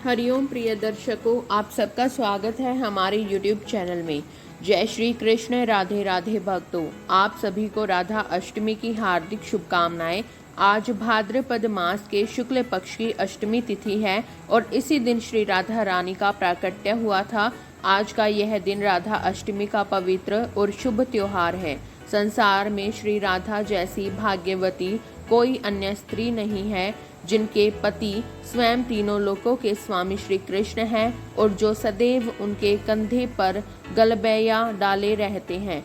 हरिओम प्रिय दर्शकों, आप सबका स्वागत है हमारे YouTube चैनल में। जय श्री कृष्ण, राधे राधे भक्तों। आप सभी को राधा अष्टमी की हार्दिक शुभकामनाएं। आज भाद्रपद मास के शुक्ल पक्ष की अष्टमी तिथि है और इसी दिन श्री राधा रानी का प्राकट्य हुआ था। आज का यह दिन राधा अष्टमी का पवित्र और शुभ त्योहार है। संसार में श्री राधा जैसी भाग्यवती कोई अन्य स्त्री नहीं है, जिनके पति स्वयं तीनों लोकों के स्वामी श्री कृष्ण हैं और जो सदैव उनके कंधे पर गलबैया डाले रहते हैं।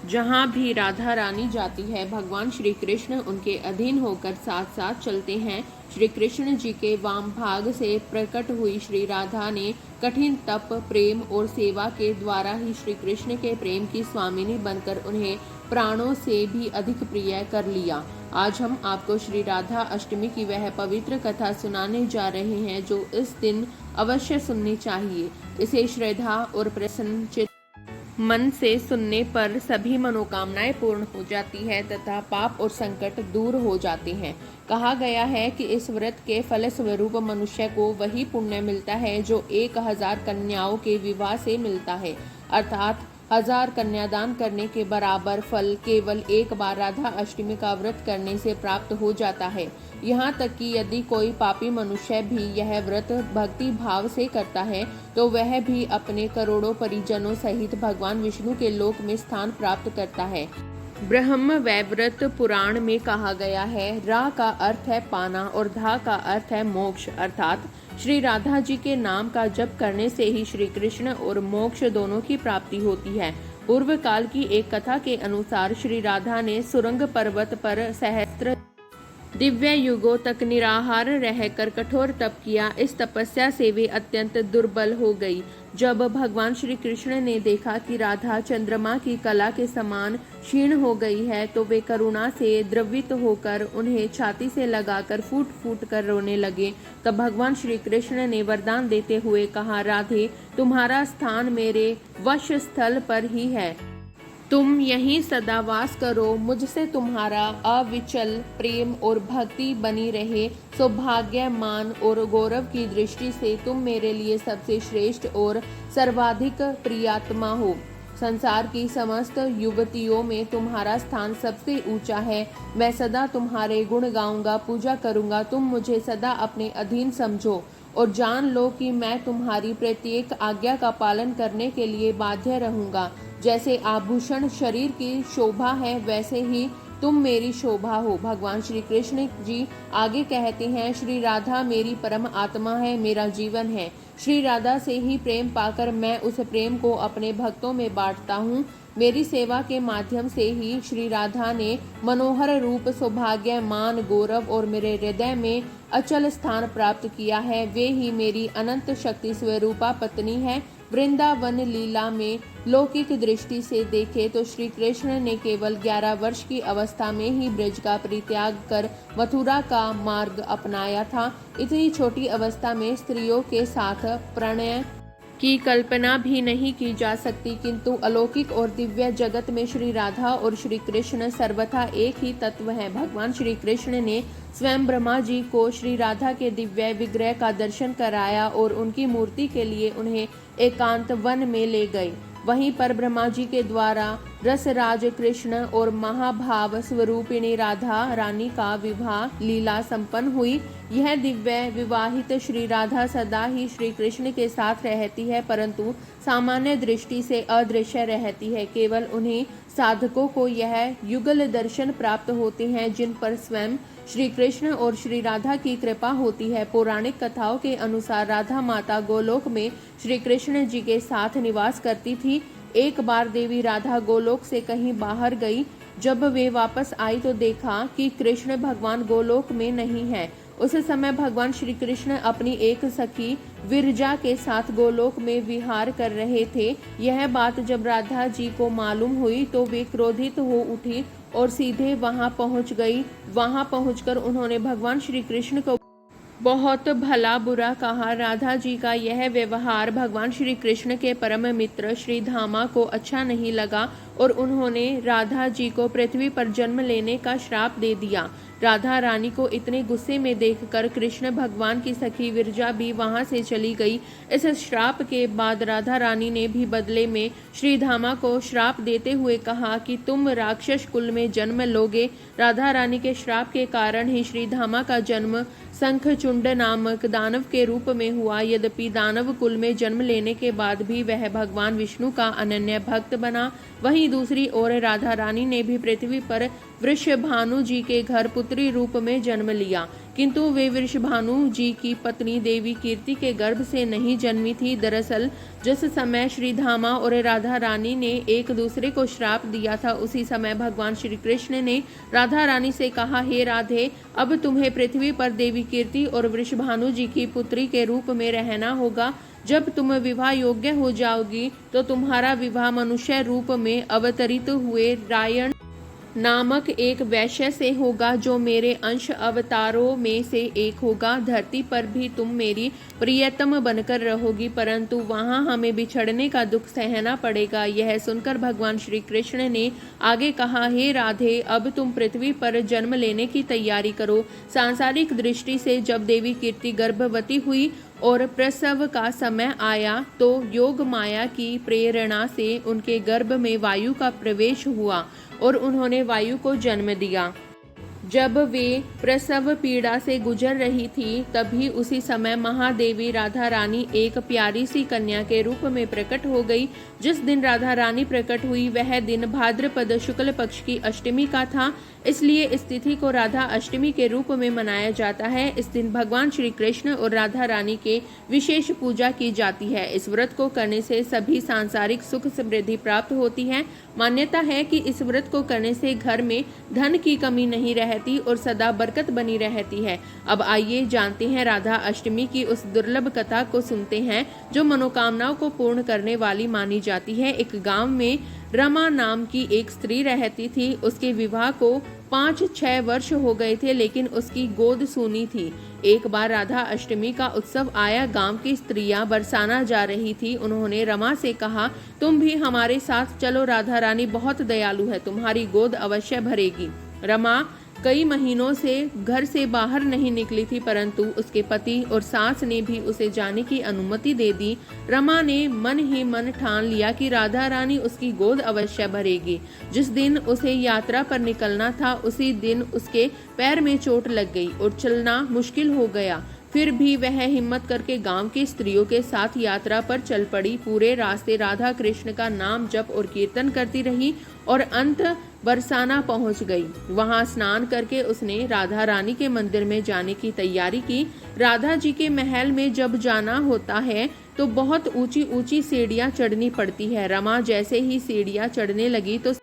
जहाँ भी राधा रानी जाती है, भगवान श्री कृष्ण उनके अधीन होकर साथ साथ चलते हैं। श्री कृष्ण जी के वाम भाग से प्रकट हुई श्री राधा ने कठिन तप, प्रेम और सेवा के द्वारा ही श्री कृष्ण के प्रेम की स्वामिनी बनकर उन्हें प्राणों से भी अधिक प्रिय कर लिया। आज हम आपको श्री राधा अष्टमी की वह पवित्र कथा सुनाने जा रहे हैं जो इस दिन अवश्य सुननी चाहिए। इसे श्रद्धा और प्रसन्नचित्त मन से सुनने पर सभी मनोकामनाएं पूर्ण हो जाती है तथा पाप और संकट दूर हो जाते हैं। कहा गया है कि इस व्रत के फल स्वरूप मनुष्य को वही पुण्य मिलता है जो 1000 कन्याओं के विवाह से मिलता है, अर्थात 1000 कन्यादान करने के बराबर फल केवल एक बार राधा अष्टमी का व्रत करने से प्राप्त हो जाता है। यहाँ तक कि यदि कोई पापी मनुष्य भी यह व्रत भक्ति भाव से करता है तो वह भी अपने करोड़ों परिजनों सहित भगवान विष्णु के लोक में स्थान प्राप्त करता है। ब्रह्म वैवर्त पुराण में कहा गया है, रा का अर्थ है पाना और धा का अर्थ है मोक्ष, अर्थात श्री राधा जी के नाम का जप करने से ही श्री कृष्ण और मोक्ष दोनों की प्राप्ति होती है। पूर्व काल की एक कथा के अनुसार श्री राधा ने सुरंग पर्वत पर सहस्त्र दिव्य युगों तक निराहार रहकर कठोर तप किया। इस तपस्या से वे अत्यंत दुर्बल हो गई। जब भगवान श्री कृष्ण ने देखा कि राधा चंद्रमा की कला के समान क्षीण हो गई है तो वे करुणा से द्रवित होकर उन्हें छाती से लगाकर फूट फूट कर रोने लगे। तब भगवान श्री कृष्ण ने वरदान देते हुए कहा, राधे, तुम्हारा स्थान मेरे वश स्थल पर ही है, तुम यहीं सदा वास करो। मुझसे तुम्हारा अविचल प्रेम और भक्ति बनी रहे। सौभाग्य, मान और गौरव की दृष्टि से तुम मेरे लिए सबसे श्रेष्ठ और सर्वाधिक प्रियात्मा हो। संसार की समस्त युवतियों में तुम्हारा स्थान सबसे ऊंचा है। मैं सदा तुम्हारे गुण गाऊंगा, पूजा करूंगा। तुम मुझे सदा अपने अधीन समझो और जान लो कि मैं तुम्हारी प्रत्येक आज्ञा का पालन करने के लिए बाध्य रहूंगा। जैसे आभूषण शरीर की शोभा है, वैसे ही तुम मेरी शोभा हो। भगवान श्री कृष्ण जी आगे कहते हैं, श्री राधा मेरी परम आत्मा है, मेरा जीवन है। श्री राधा से ही प्रेम पाकर मैं उस प्रेम को अपने भक्तों में बांटता हूँ। मेरी सेवा के माध्यम से ही श्री राधा ने मनोहर रूप, सौभाग्य, मान, गौरव और मेरे हृदय में अचल स्थान प्राप्त किया है। वे ही मेरी अनंत शक्ति स्वरूपा पत्नी है। वृंदावन लीला में लौकिक दृष्टि से देखे तो श्री कृष्ण ने केवल 11 वर्ष की अवस्था में ही ब्रज का परित्याग कर मथुरा का मार्ग अपनाया था। इतनी छोटी अवस्था में स्त्रियों के साथ प्रणय की कल्पना भी नहीं की जा सकती, किंतु अलौकिक और दिव्य जगत में श्री राधा और श्री कृष्ण सर्वथा एक ही तत्व है। भगवान श्री कृष्ण ने स्वयं ब्रह्मा जी को श्री राधा के दिव्य विग्रह का दर्शन कराया और उनकी मूर्ति के लिए उन्हें एकांत वन में ले गए। वहीं पर ब्रह्मा जी के द्वारा रसराज कृष्ण और महाभाव स्वरूपिणी राधा रानी का विवाह लीला संपन्न हुई। यह दिव्य विवाहित श्री राधा सदा ही श्री कृष्ण के साथ रहती है, परंतु सामान्य दृष्टि से अदृश्य रहती है। केवल उन्हीं साधकों को यह युगल दर्शन प्राप्त होते हैं जिन पर स्वयं श्री कृष्ण और श्री राधा की कृपा होती है। पौराणिक कथाओं के अनुसार राधा माता गोलोक में श्री कृष्ण जी के साथ निवास करती थी। एक बार देवी राधा गोलोक से कहीं बाहर गई। जब वे वापस आई तो देखा कि कृष्ण भगवान गोलोक में नहीं है। उस समय भगवान श्री कृष्ण अपनी एक सखी विरजा के साथ गोलोक में विहार कर रहे थे। यह बात जब राधा जी को मालूम हुई तो वे क्रोधित हो उठी और सीधे वहां पहुंच गई। वहां पहुंचकर उन्होंने भगवान श्री कृष्ण को बहुत भला बुरा कहा। राधा जी का यह व्यवहार भगवान श्री कृष्ण के परम मित्र श्री धामा को अच्छा नहीं लगा। और उन्होंने राधा जी को पृथ्वी पर जन्म लेने का श्राप दे दिया। राधा रानी को इतने गुस्से में देखकर कृष्ण भगवान की सखी विरजा भी वहां से चली गई। इस श्राप के बाद राधा रानी ने भी बदले में श्रीधामा को श्राप देते हुए कहा कि तुम राक्षस कुल में जन्म लोगे। राधा रानी के श्राप के कारण ही श्रीधामा का जन्म शंखचूंड नामक दानव के रूप में हुआ। यद्यपि दानव कुल में जन्म लेने के बाद भी वह भगवान विष्णु का अनन्य भक्त बना, वहीं दूसरी ओर राधा रानी ने भी पृथ्वी पर वृषभानु जी के घर पुत्री रूप में जन्म लिया, किंतु वे वृषभानु जी की पत्नी देवी कीर्ति के गर्भ से नहीं जन्मी थी। दरअसल जिस समय श्रीधामा और राधा रानी ने एक दूसरे को श्राप दिया था, उसी समय भगवान श्री कृष्ण ने राधा रानी से कहा, हे राधे, अब तुम्हें पृथ्वी पर देवी कीर्ति और वृषभानु जी की पुत्री के रूप में रहना होगा। जब तुम विवाह योग्य हो जाओगी तो तुम्हारा विवाह मनुष्य रूप में अवतरित हुए रायण नामक एक वैश्य से होगा, जो मेरे अंश अवतारों में से एक होगा। धरती पर भी तुम मेरी प्रियतम बनकर रहोगी, परंतु वहां हमें बिछड़ने का दुख सहना पड़ेगा। यह सुनकर भगवान श्री कृष्ण ने आगे कहा, हे राधे, अब तुम पृथ्वी पर जन्म लेने की तैयारी करो। सांसारिक दृष्टि से जब देवी कीर्ति गर्भवती हुई और प्रसव का समय आया तो योग माया की प्रेरणा से उनके गर्भ में वायु का प्रवेश हुआ और उन्होंने वायु को जन्म दिया। जब वे प्रसव पीड़ा से गुजर रही थी, तभी उसी समय महादेवी राधा रानी एक प्यारी सी कन्या के रूप में प्रकट हो गई। जिस दिन राधा रानी प्रकट हुई वह दिन भाद्रपद शुक्ल पक्ष की अष्टमी का था, इसलिए इस तिथि को राधा अष्टमी के रूप में मनाया जाता है। इस दिन भगवान श्री कृष्ण और राधा रानी के विशेष पूजा की जाती है। इस व्रत को करने से सभी सांसारिक सुख समृद्धि प्राप्त होती है। मान्यता है कि इस व्रत को करने से घर में धन की कमी नहीं रहती और सदा बरकत बनी रहती है। अब आइए जानते हैं राधा अष्टमी की उस दुर्लभ कथा को सुनते हैं जो मनोकामनाओं को पूर्ण करने वाली मानी जाती है। एक गांव में रमा नाम की एक स्त्री रहती थी। उसके विवाह को 5-6 वर्ष हो गए थे, लेकिन उसकी गोद सूनी थी। एक बार राधा अष्टमी का उत्सव आया। गांव की स्त्रियां बरसाना जा रही थी। उन्होंने रमा से कहा, तुम भी हमारे साथ चलो, राधा रानी बहुत दयालु है, तुम्हारी गोद अवश्य भरेगी। रमा कई महीनों से घर से बाहर नहीं निकली थी, परंतु उसके पति और सास ने भी उसे जाने की अनुमति दे दी। रमा ने मन ही मन ठान लिया कि राधा रानी उसकी गोद अवश्य भरेगी। जिस दिन उसे यात्रा पर निकलना था, उसी दिन उसके पैर में चोट लग गई और चलना मुश्किल हो गया। फिर भी वह हिम्मत करके गांव की स्त्रियों के साथ यात्रा पर चल पड़ी। पूरे रास्ते राधा कृष्ण का नाम जप और कीर्तन करती रही और अंत बरसाना पहुंच गई। वहां स्नान करके उसने राधा रानी के मंदिर में जाने की तैयारी की। राधा जी के महल में जब जाना होता है तो बहुत ऊंची ऊंची सीढ़ियां चढ़नी पड़ती है। रमा जैसे ही सीढ़ियां चढ़ने लगी तो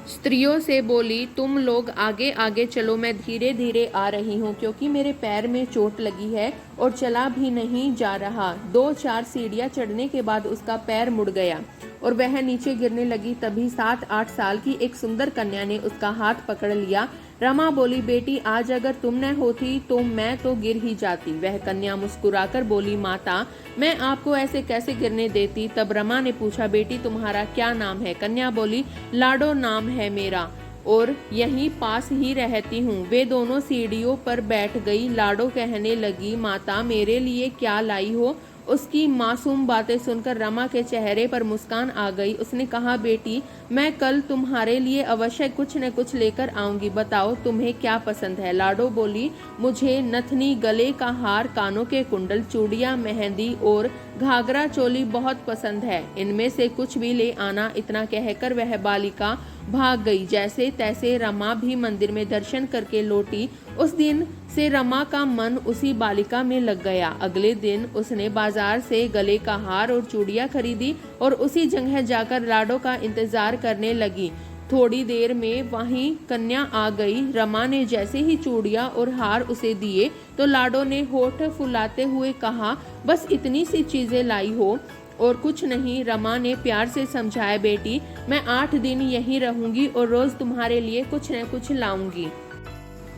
स्त्रियों से बोली, तुम लोग आगे आगे चलो, मैं धीरे धीरे आ रही हूँ, क्योंकि मेरे पैर में चोट लगी है और चला भी नहीं जा रहा। 2-4 सीढ़ियाँ चढ़ने के बाद उसका पैर मुड़ गया और वह नीचे गिरने लगी। तभी 7-8 साल की एक सुंदर कन्या ने उसका हाथ पकड़ लिया। रमा बोली, बेटी, आज अगर तुम न होती तो मैं तो गिर ही जाती। वह कन्या मुस्कुराकर बोली, माता, मैं आपको ऐसे कैसे गिरने देती। तब रमा ने पूछा, बेटी, तुम्हारा क्या नाम है। कन्या बोली, लाडो नाम है मेरा और यहीं पास ही रहती हूँ। वे दोनों सीढ़ियों पर बैठ गई। लाडो कहने लगी, माता, मेरे लिए क्या लाई हो। उसकी मासूम बातें सुनकर रमा के चेहरे पर मुस्कान आ गई। उसने कहा, बेटी, मैं कल तुम्हारे लिए अवश्य कुछ न कुछ लेकर आऊंगी, बताओ तुम्हें क्या पसंद है। लाडो बोली, मुझे नथनी, गले का हार, कानों के कुंडल, चूड़ियां, मेहंदी और घाघरा चोली बहुत पसंद है। इनमें से कुछ भी ले आना। इतना कहकर वह बालिका भाग गई। जैसे तैसे रमा भी मंदिर में दर्शन करके लौटी। उस दिन से रमा का मन उसी बालिका में लग गया। अगले दिन उसने बाजार से गले का हार और चूड़ियां खरीदी और उसी जगह जाकर लाडो का इंतजार करने लगी। थोड़ी देर में वहीं कन्या आ गई। रमा ने जैसे ही चूड़ियां और हार उसे दिए तो लाडो ने होठ फुलाते हुए कहा, बस इतनी सी चीजें लाई हो और कुछ नहीं। रमा ने प्यार से समझाया, बेटी, मैं 8 दिन यहीं रहूंगी और रोज तुम्हारे लिए कुछ न कुछ लाऊंगी।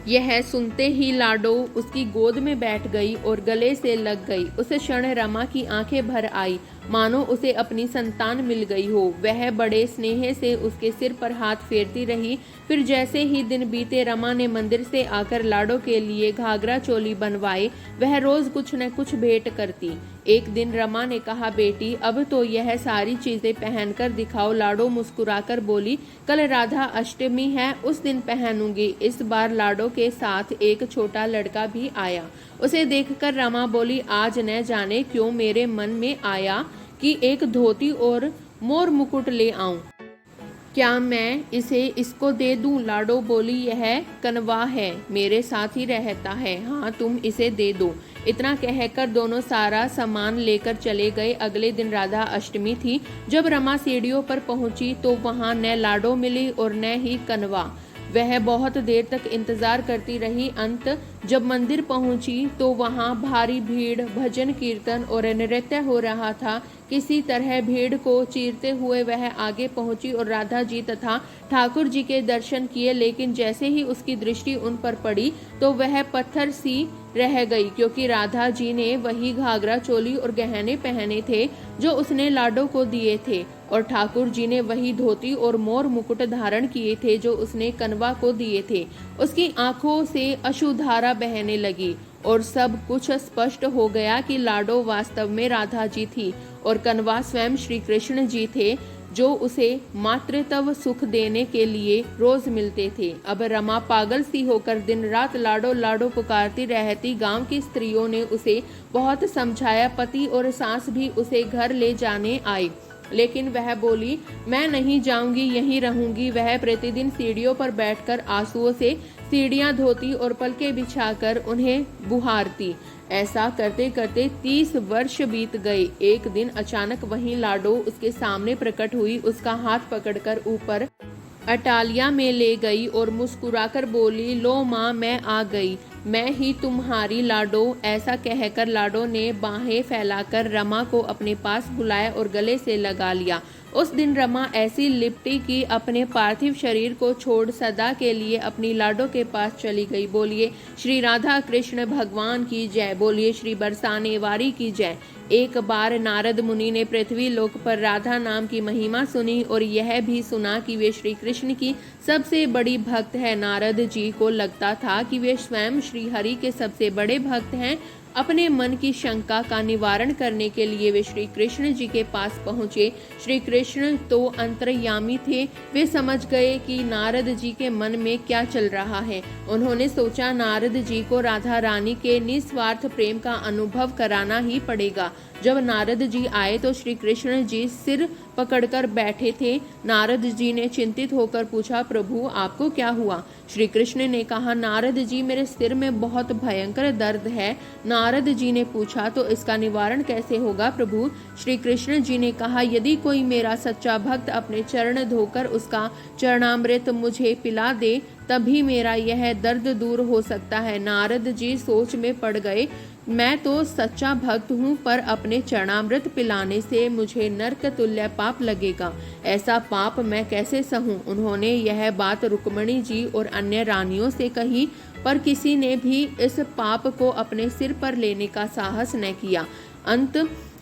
यह सुनते ही लाडो उसकी गोद में बैठ गई और गले से लग गई। उस क्षण रमा की आंखें भर आई। मानो उसे अपनी संतान मिल गई हो। वह बड़े स्नेह से उसके सिर पर हाथ फेरती रही। फिर जैसे ही दिन बीते, रमा ने मंदिर से आकर लाडो के लिए घाघरा चोली बनवाए। वह रोज कुछ न कुछ भेंट करती। एक दिन रमा ने कहा, बेटी अब तो यह सारी चीजें पहनकर दिखाओ। लाडो मुस्कुराकर बोली, कल राधा अष्टमी है, उस दिन पहनूंगी। इस बार लाडो के साथ एक छोटा लड़का भी आया। उसे देखकर रमा बोली, आज न जाने क्यों मेरे मन में आया कि एक धोती और मोर मुकुट ले आऊं। क्या मैं इसको दे दूं? लाडो बोली, यह कनवा है, मेरे साथ ही रहता है। हाँ, तुम इसे दे दो। इतना कहकर दोनों सारा सामान लेकर चले गए। अगले दिन राधा अष्टमी थी। जब रमा सीढ़ियों पर पहुंची तो वहां न लाडो मिली और न ही कनवा। वह बहुत देर तक इंतजार करती रही। अंत जब मंदिर पहुंची तो वहां भारी भीड़, भजन कीर्तन और नृत्य हो रहा था। किसी तरह भीड़ को चीरते हुए वह आगे पहुंची और राधा जी तथा ठाकुर जी के दर्शन किए। लेकिन जैसे ही उसकी दृष्टि उन पर पड़ी तो वह पत्थर सी रह गई, क्योंकि राधा जी ने वही घाघरा चोली और गहने पहने थे जो उसने लाडो को दिए थे, और ठाकुर जी ने वही धोती और मोर मुकुट धारण किए थे जो उसने कनवा को दिए थे। उसकी आंखों से अश्रुधारा बहने लगी और सब कुछ स्पष्ट हो गया कि लाडो वास्तव में राधा जी थी और कनवा स्वयं श्री कृष्ण जी थे, जो उसे मातृत्व सुख देने के लिए रोज मिलते थे। अब रमा पागल सी होकर दिन रात लाडो लाडो पुकारती रहती। गांव की स्त्रियों ने उसे बहुत समझाया। पति और सास भी उसे घर ले जाने आए, लेकिन वह बोली, मैं नहीं जाऊंगी, यहीं रहूंगी। वह प्रतिदिन सीढ़ियों पर बैठकर आंसुओं से सीढ़ियां धोती और पलके बिछाकर उन्हें बुहारती। ऐसा करते करते 30 वर्ष बीत गए। एक दिन अचानक वहीं लाडो उसके सामने प्रकट हुई। उसका हाथ पकड़कर ऊपर अटालिया में ले गई और मुस्कुराकर बोली, लो माँ, मैं आ गई, मैं ही तुम्हारी लाडो। ऐसा कहकर लाडो ने बाहें फैलाकर रमा को अपने पास बुलाया और गले से लगा लिया। उस दिन रमा ऐसी लिपटी कि अपने पार्थिव शरीर को छोड़ सदा के लिए अपनी लाडो के पास चली गई। बोलिए श्री राधा कृष्ण भगवान की जय। बोलिए श्री बरसाने वारी की जय। एक बार नारद मुनि ने पृथ्वी लोक पर राधा नाम की महिमा सुनी और यह भी सुना कि वे श्री कृष्ण की सबसे बड़ी भक्त है। नारद जी को लगता था कि वे स्वयं श्री हरि के सबसे बड़े भक्त हैं। अपने मन की शंका का निवारण करने के लिए वे श्री कृष्ण जी के पास पहुँचे। श्री कृष्ण तो अंतर्यामी थे। वे समझ गए कि नारद जी के मन में क्या चल रहा है। उन्होंने सोचा, नारद जी को राधा रानी के निस्वार्थ प्रेम का अनुभव कराना ही पड़ेगा। जब नारद जी आए तो श्री कृष्ण जी सिर पकड़कर बैठे थे। नारद जी ने चिंतित होकर पूछा, प्रभु आपको क्या हुआ? श्री कृष्ण ने कहा, नारद जी, मेरे सिर में बहुत भयंकर दर्द है। नारद जी ने पूछा, तो इसका निवारण कैसे होगा प्रभु? श्री कृष्ण जी ने कहा, यदि कोई मेरा सच्चा भक्त अपने चरण धोकर उसका चरणामृत मुझे पिला दे तभी मेरा यह दर्द दूर हो सकता है। नारद जी सोच में पड़ गए। मैं तो सच्चा भक्त हूँ, पर अपने चरणामृत पिलाने से मुझे नरक तुल्य पाप लगेगा। ऐसा पाप मैं कैसे सहूँ? उन्होंने यह बात रुक्मणी जी और अन्य रानियों से कही, पर किसी ने भी इस पाप को अपने सिर पर लेने का साहस न किया। अंत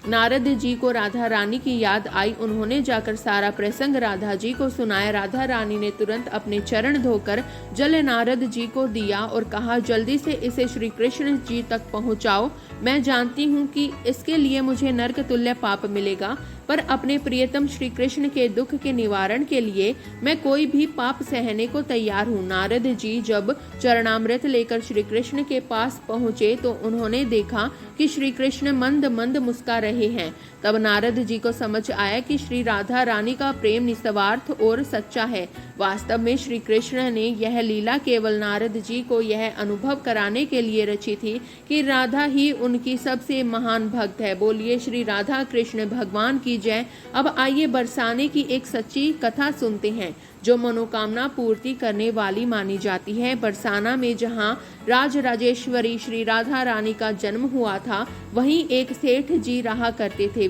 नारद जी को राधा रानी की याद आई। उन्होंने जाकर सारा प्रसंग राधा जी को सुनाया। राधा रानी ने तुरंत अपने चरण धोकर जल नारद जी को दिया और कहा, जल्दी से इसे श्री कृष्ण जी तक पहुंचाओ। मैं जानती हूँ कि इसके लिए मुझे नरक तुल्य पाप मिलेगा, पर अपने प्रियतम श्री कृष्ण के दुख के निवारण के लिए मैं कोई भी पाप सहने को तैयार हूँ। नारद जी जब चरणामृत लेकर श्री कृष्ण के पास पहुँचे तो उन्होंने देखा कि श्री कृष्ण मंद मंद मुस्कुरा रहे हैं। तब नारद जी को समझ आया कि श्री राधा रानी का प्रेम निस्वार्थ और सच्चा है। वास्तव में श्री कृष्ण ने यह लीला केवल नारद जी को यह अनुभव कराने के लिए रची थी कि राधा ही उनकी सबसे महान भक्त है। बोलिए श्री राधा कृष्ण भगवान की जय। अब आइए बरसाने की एक सच्ची कथा सुनते हैं जो मनोकामना पूर्ति करने वाली मानी जाती है। बरसाना में जहाँ राजराजेश्वरी श्री राधा रानी का जन्म हुआ था, वहीं एक सेठ जी रहा करते थे।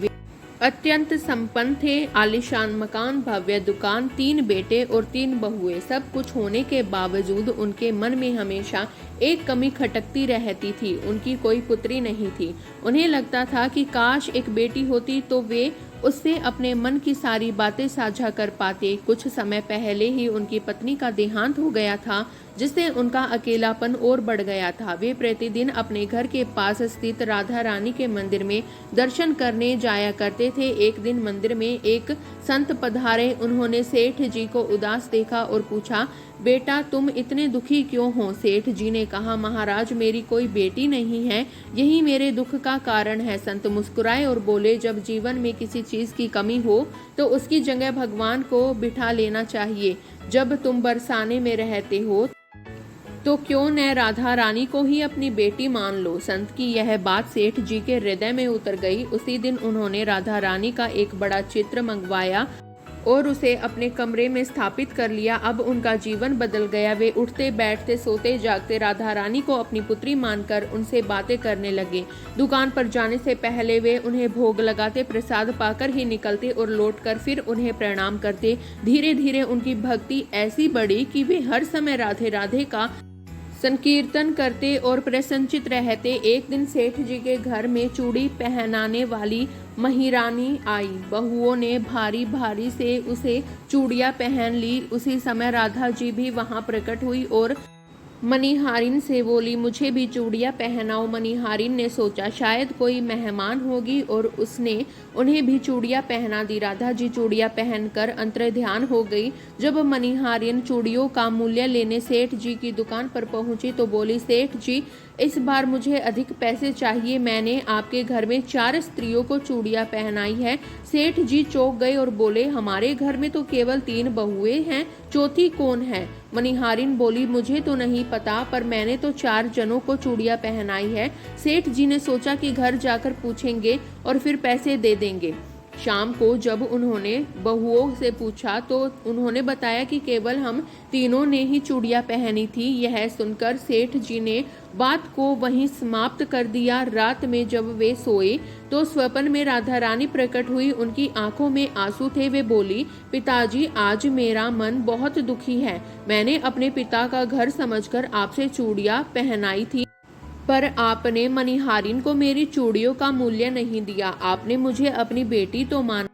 अत्यंत संपन्न थे। आलीशान मकान, भव्य दुकान, 3 बेटे और 3 बहुएं। सब कुछ होने के बावजूद उनके मन में हमेशा एक कमी खटकती रहती थी। उनकी कोई पुत्री नहीं थी। उन्हें लगता था कि काश एक बेटी होती तो वे उससे अपने मन की सारी बातें साझा कर पाते। कुछ समय पहले ही उनकी पत्नी का देहांत हो गया था, जिससे उनका अकेलापन और बढ़ गया था। वे प्रतिदिन अपने घर के पास स्थित राधा रानी के मंदिर में दर्शन करने जाया करते थे। एक दिन मंदिर में एक संत पधारे। उन्होंने सेठ जी को उदास देखा और पूछा, बेटा तुम इतने दुखी क्यों हो? सेठ जी ने कहा, महाराज मेरी कोई बेटी नहीं है, यही मेरे दुख का कारण है। संत मुस्कुराए और बोले, जब जीवन में किसी चीज की कमी हो तो उसकी जगह भगवान को बिठा लेना चाहिए। जब तुम बरसाने में रहते हो तो क्यों न राधा रानी को ही अपनी बेटी मान लो। संत की यह बात सेठ जी के हृदय में उतर गई। उसी दिन उन्होंने राधा रानी का एक बड़ा चित्र मंगवाया और उसे अपने कमरे में स्थापित कर लिया। अब उनका जीवन बदल गया। वे उठते बैठते सोते जागते राधा रानी को अपनी पुत्री मानकर उनसे बातें करने लगे। दुकान पर जाने से पहले वे उन्हें भोग लगाते, प्रसाद पाकर ही निकलते और लौटकर फिर उन्हें प्रणाम करते। धीरे धीरे उनकी भक्ति ऐसी बढ़ी कि वे हर समय राधे राधे का संकीर्तन करते और प्रसन्नचित रहते। एक दिन सेठ जी के घर में चूड़ी पहनाने वाली महिरानी आई। बहुओं ने भारी भारी से उसे चूड़ियां पहन ली। उसी समय राधा जी भी वहां प्रकट हुई और मणिहारिन से बोली, मुझे भी चूड़ियां पहनाओ। मणिहारिन ने सोचा शायद कोई मेहमान होगी और उसने उन्हें भी चूड़ियां पहना दी। राधा जी चूड़ियां पहनकर अंतर्ध्यान हो गई। जब मणिहारिन चूड़ियों का मूल्य लेने सेठ जी की दुकान पर पहुंची तो बोली, सेठ जी इस बार मुझे अधिक पैसे चाहिए। मैंने आपके घर में 4 स्त्रियों को चूड़ियां पहनाई है। सेठ जी चौंक गए और बोले, हमारे घर में तो केवल 3 बहुएं हैं, चौथी कौन है? मणिहारिन बोली, मुझे तो नहीं पता, पर मैंने तो 4 जनों को चूड़ियां पहनाई है। सेठ जी ने सोचा कि घर जाकर पूछेंगे और फिर पैसे दे देंगे। शाम को जब उन्होंने बहुओं से पूछा तो उन्होंने बताया कि केवल हम तीनों ने ही चूड़ियां पहनी थी। यह सुनकर सेठ जी ने बात को वहीं समाप्त कर दिया। रात में जब वे सोए तो स्वप्न में राधा रानी प्रकट हुई। उनकी आंखों में आंसू थे। वे बोली, पिताजी आज मेरा मन बहुत दुखी है। मैंने अपने पिता का घर समझकर आपसे चूड़ियां पहनाई थी, पर आपने मणिहारिन को मेरी चूड़ियों का मूल्य नहीं दिया। आपने मुझे अपनी बेटी तो माना,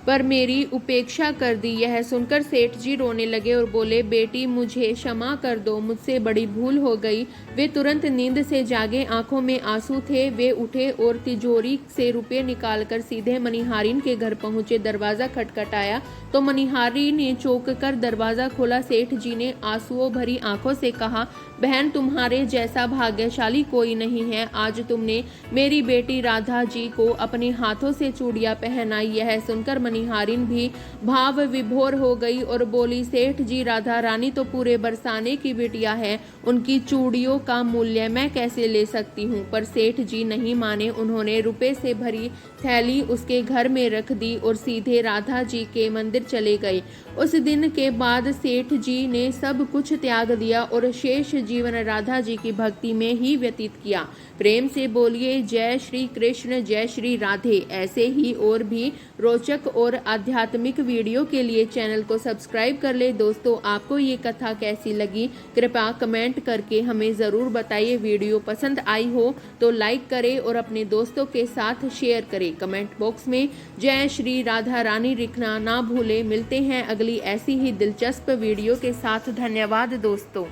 पर मेरी उपेक्षा कर दी। यह सुनकर सेठ जी रोने लगे और बोले, बेटी मुझे क्षमा कर दो, मुझसे बड़ी भूल हो गई। वे तुरंत नींद से जागे, आंखों में आंसू थे। वे उठे और तिजोरी से रुपये निकालकर सीधे मणिहारिन के घर पहुंचे। दरवाजा खटखटाया तो मणिहारी ने चौंक कर दरवाजा खोला। सेठ जी ने आंसुओं भरी आंखों से कहा, बहन तुम्हारे जैसा भाग्यशाली कोई नहीं है। आज तुमने मेरी बेटी राधा जी को अपने हाथों से चूड़ियां पहनाई। यह सुनकर मणिहारिन भी भाव विभोर हो गई और बोली, सेठ जी राधा रानी तो पूरे बरसाने की बिटिया है, उनकी चूड़ियों का मूल्य मैं कैसे ले सकती हूँ? पर सेठ जी नहीं माने। उन्होंने रुपए से भरी थैली उसके घर में रख दी और सीधे राधा जी के मंदिर चले गए। उस दिन के बाद सेठ जी ने सब कुछ त्याग दिया और शेष जीवन राधा जी की भक्ति में ही व्यतीत किया। प्रेम से बोलिए जय श्री कृष्ण, जय श्री राधे। ऐसे ही और भी रोचक और आध्यात्मिक वीडियो के लिए चैनल को सब्सक्राइब कर ले। दोस्तों आपको ये कथा कैसी लगी कृपया कमेंट करके हमें ज़रूर बताइए। वीडियो पसंद आई हो तो लाइक करें और अपने दोस्तों के साथ शेयर करें। कमेंट बॉक्स में जय श्री राधा रानी लिखना ना भूलें। मिलते हैं अगली ऐसी ही दिलचस्प वीडियो के साथ। धन्यवाद दोस्तों।